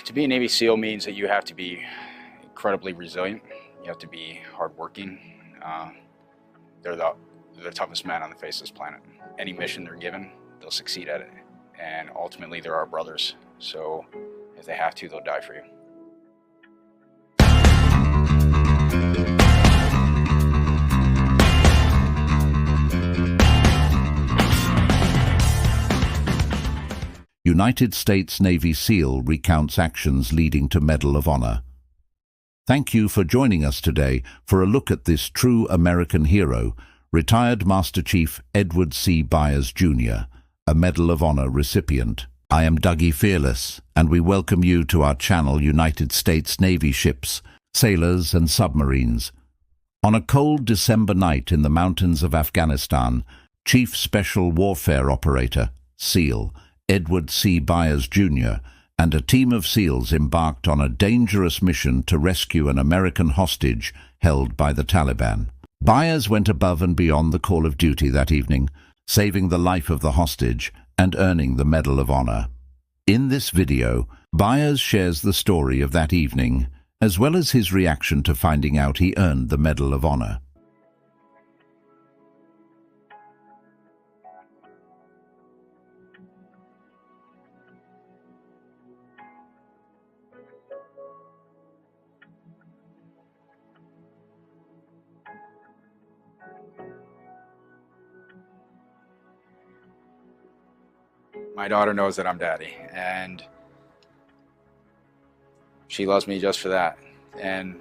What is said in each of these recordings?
To be a Navy SEAL means that you have to be incredibly resilient. You have to be hardworking. They're the toughest men on the face of this planet. Any mission they're given, they'll succeed at it. And ultimately, they're our brothers. So if they have to, they'll die for you. United States Navy SEAL recounts actions leading to Medal of Honor. Thank you for joining us today for a look at this true American hero, retired Master Chief Edward C. Byers Jr., a Medal of Honor recipient. I am Dougie Fearless, and we welcome you to our channel United States Navy ships, sailors and submarines. On a cold December night in the mountains of Afghanistan, Chief Special Warfare Operator, SEAL, Edward C. Byers Jr., and a team of SEALs embarked on a dangerous mission to rescue an American hostage held by the Taliban. Byers went above and beyond the call of duty that evening, saving the life of the hostage and earning the Medal of Honor. In this video, Byers shares the story of that evening, as well as his reaction to finding out he earned the Medal of Honor. My daughter knows that I'm daddy, and she loves me just for that. And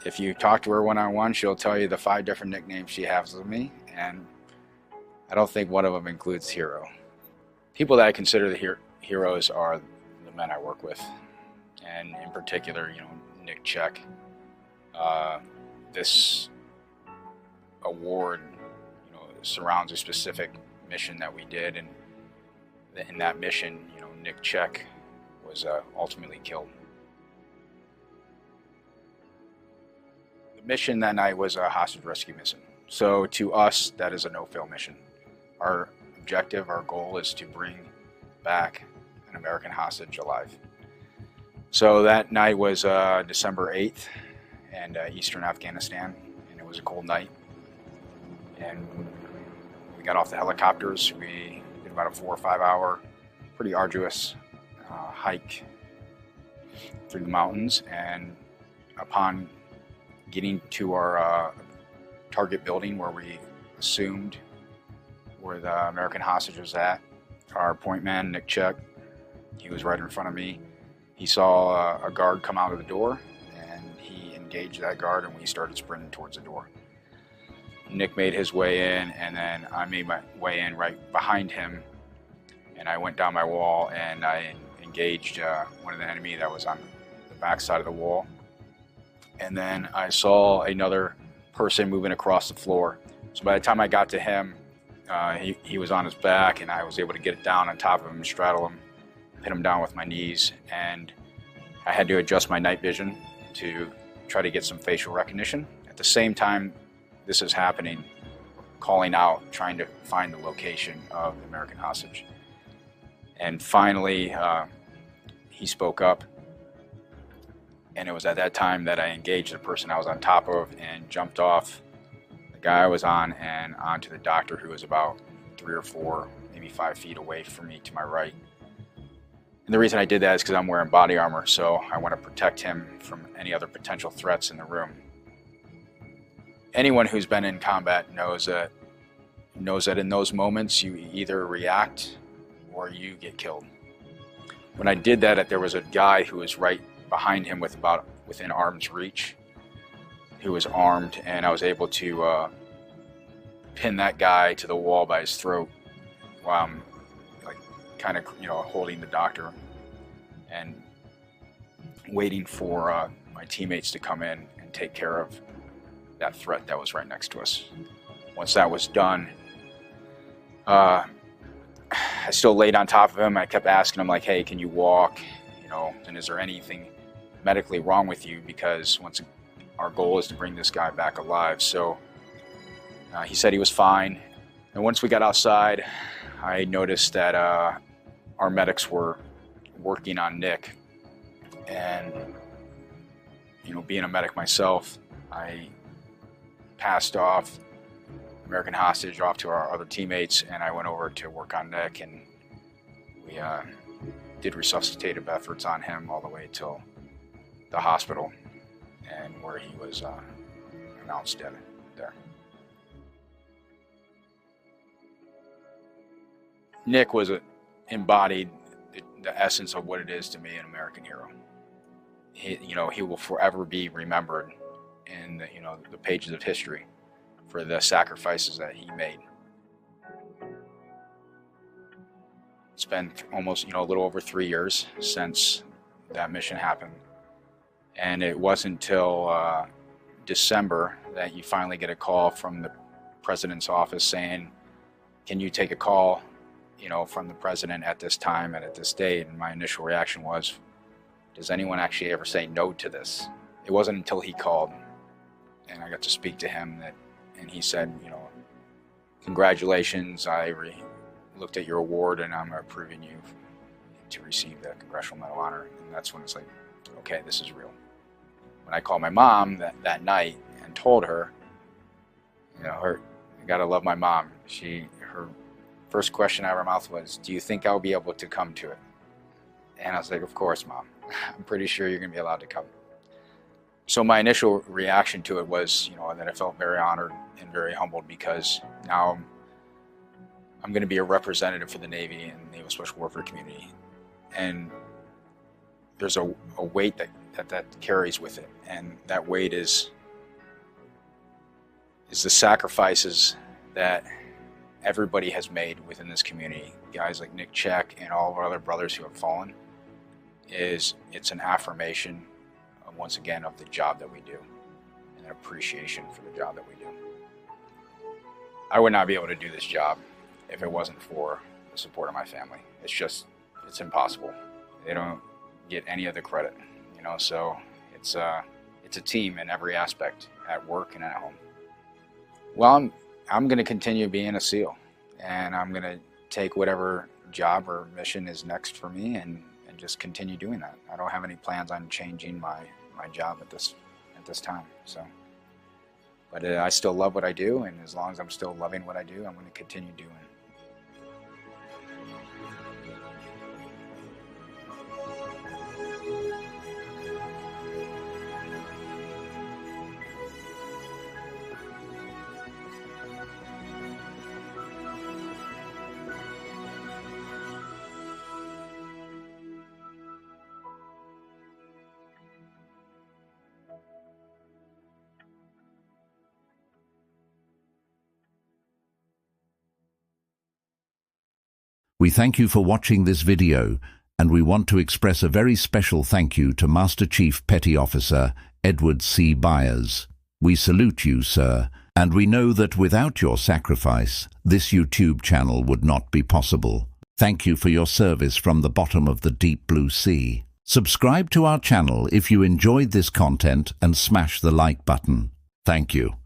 if you talk to her one-on-one, she'll tell you the 5 different nicknames she has of me, and I don't think one of them includes hero. People that I consider the heroes are the men I work with, and in particular, Nick Check. This award, surrounds a specific mission that we did, and in that mission, Nick Check was ultimately killed. The mission that night was a hostage rescue mission. So to us, that is a no-fail mission. Our objective, our goal is to bring back an American hostage alive. So that night was December 8th in eastern Afghanistan, and it was a cold night. And we got off the helicopters. We did about a 4 or 5 hour, pretty arduous hike through the mountains, and upon getting to our target building where we assumed where the American hostage was at, our point man, Nick Check, he was right in front of me. He saw a guard come out of the door, and he engaged that guard, and we started sprinting towards the door. Nick made his way in, and then I made my way in right behind him, and I went down my wall and I engaged one of the enemy that was on the back side of the wall. And then I saw another person moving across the floor. So by the time I got to him, he was on his back, and I was able to get it down on top of him, straddle him, pin him down with my knees, and I had to adjust my night vision to try to get some facial recognition. At the same time this is happening, calling out, trying to find the location of the American hostage. And finally, he spoke up, and it was at that time that I engaged the person I was on top of and jumped off the guy I was on and onto the doctor, who was about 3 or 4, maybe 5 feet away from me to my right. And the reason I did that is because I'm wearing body armor, so I want to protect him from any other potential threats in the room. Anyone who's been in combat knows that in those moments you either react or you get killed. When I did that, there was a guy who was right behind him within arm's reach, who was armed, and I was able to pin that guy to the wall by his throat while I'm kind of holding the doctor and waiting for my teammates to come in and take care of that threat that was right next to us. Once that was done, I still laid on top of him. I kept asking him, hey, can you walk? And is there anything medically wrong with you? Because our goal is to bring this guy back alive. So he said he was fine. And once we got outside, I noticed that our medics were working on Nick And, being a medic myself, I passed off American hostage off to our other teammates, and I went over to work on Nick, and we did resuscitative efforts on him all the way till the hospital, and where he was announced dead there. Nick was embodied the essence of what it is to be an American hero. He will forever be remembered in the pages of history for the sacrifices that he made. It's been almost a little over 3 years since that mission happened, and it wasn't until December that you finally get a call from the president's office saying, "Can you take a call from the president at this time and at this date?" And my initial reaction was, does anyone actually ever say no to this? It wasn't until he called and I got to speak to him and he said, "Congratulations, I looked at your award and I'm approving you to receive the Congressional Medal of Honor." And that's when it's like, okay, this is real. When I called my mom that night and told her, I gotta love my mom. Her first question out of her mouth was, "Do you think I'll be able to come to it?" And I was like, "Of course, Mom. I'm pretty sure you're gonna be allowed to come." So my initial reaction to it was, that I felt very honored and very humbled, because now I'm going to be a representative for the Navy and Naval Special Warfare community. And there's a weight that carries with it. And that weight is the sacrifices that everybody has made within this community. Guys like Nick Check and all of our other brothers who have fallen, it's an affirmation once again of the job that we do, and an appreciation for the job that we do. I would not be able to do this job if it wasn't for the support of my family. It's impossible. They don't get any of the credit, so it's a team in every aspect, at work and at home. Well, I'm going to continue being a SEAL, and I'm going to take whatever job or mission is next for me and just continue doing that. I don't have any plans on changing my job at this time. But I still love what I do, and as long as I'm still loving what I do, I'm going to continue doing it. We thank you for watching this video, and we want to express a very special thank you to Master Chief Petty Officer Edward C. Byers. We salute you, sir, and we know that without your sacrifice, this YouTube channel would not be possible. Thank you for your service from the bottom of the deep blue sea. Subscribe to our channel if you enjoyed this content and smash the like button. Thank you.